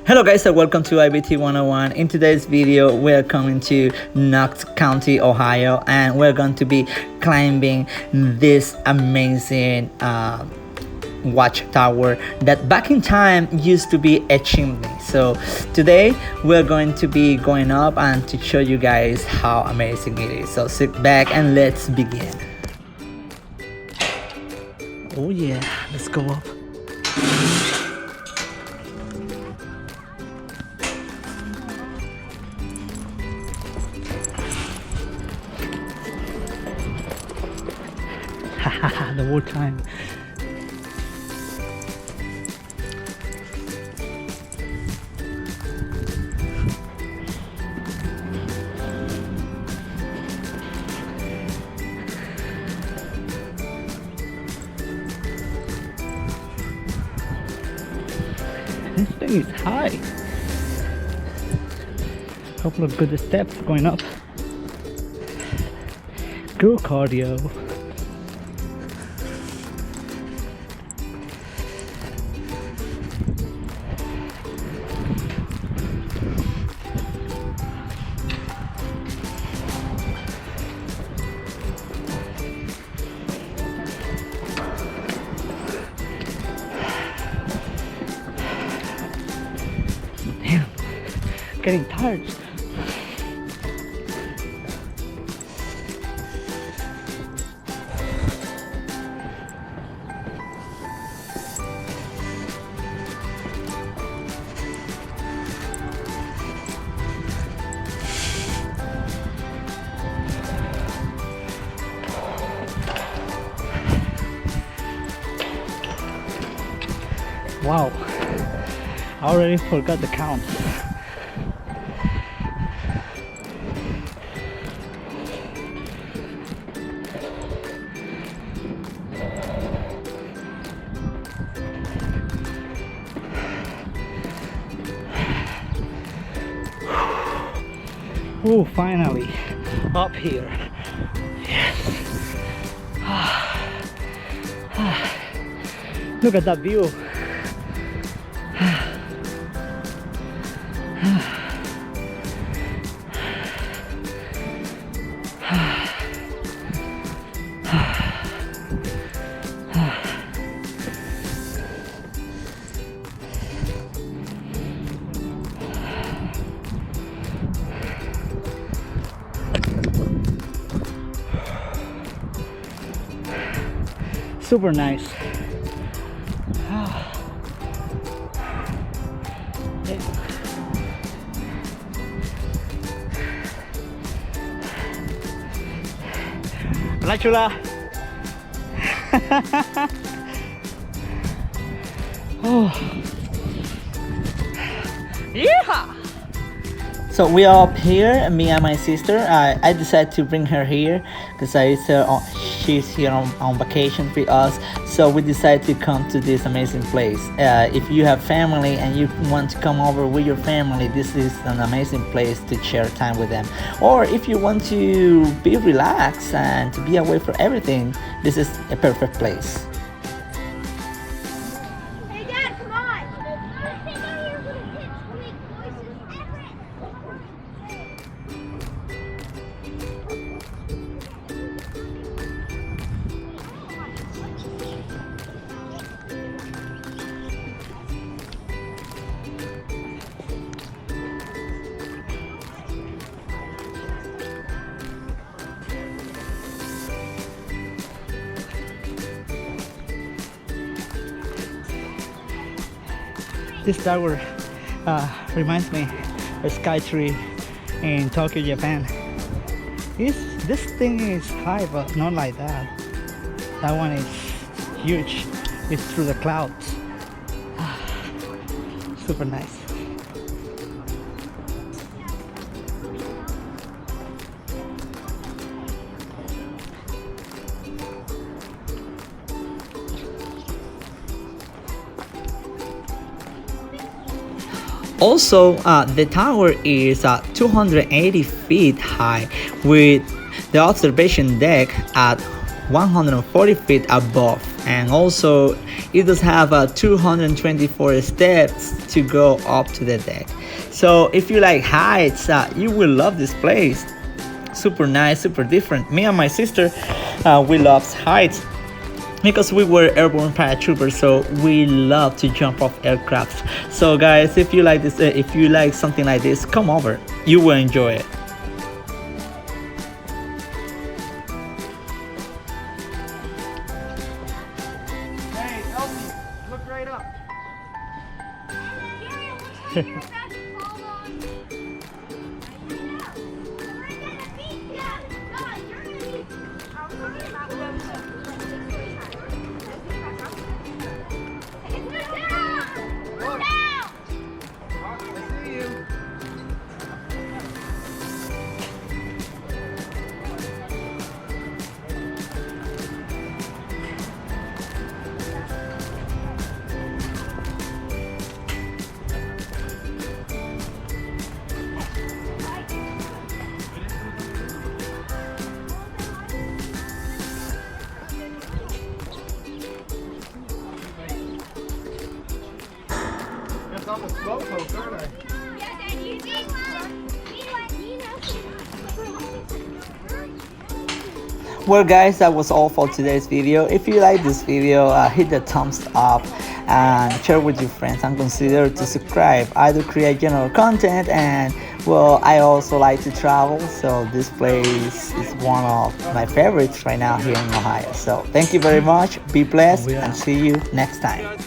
Hello guys and welcome to IBT 101. In today's video we're coming to Knox County, Ohio, and we're going to be climbing this amazing watchtower that back in time used to be a chimney. So today we're going to be going up and to show you guys how amazing it is. So sit back and let's begin. Oh yeah, let's go up. The whole time. This thing is high. Couple of good steps going up. Good cardio. Damn, getting tired. Wow, I already forgot the count. Oh, finally up here. Yes. Look at that view. Super nice. Hola chula. Oh. Yeah. So we are up here, me and my sister. I decided to bring her here because she's here on vacation with us. So we decided to come to this amazing place. If you have family and you want to come over with your family, this is an amazing place to share time with them. Or if you want to be relaxed and to be away from everything, this is a perfect place. Hey Dad, come on! Let's stay down here for the kids to make voices. This tower reminds me of Sky Tree in Tokyo, Japan. This thing is high, but not like that. That one is huge. It's through the clouds. Super nice. Also, the tower is 280 feet high with the observation deck at 140 feet above, and also it does have 224 steps to go up to the deck. So if you like heights, you will love this place. Super nice, super different. Me and my sister, we love heights because we were airborne paratroopers, so we love to jump off aircrafts. So guys, if you like this, if you like something like this, come over. You will enjoy it. Hey, Elsie, look right up. Ariel, looks like you're about to fall on. We're gonna beat ya. God, you're gonna be. I'm talking about those. It's down. We're down. I see you. It's on the slowpoke, aren't I? Yeah, Dad, you need one. Well guys, that was all for today's video. If you like this video, hit the thumbs up and share with your friends, and consider to subscribe. I do create general content, and well, I also like to travel, so this place is one of my favorites right now here in Ohio. So thank you very much, be blessed, and see you next time.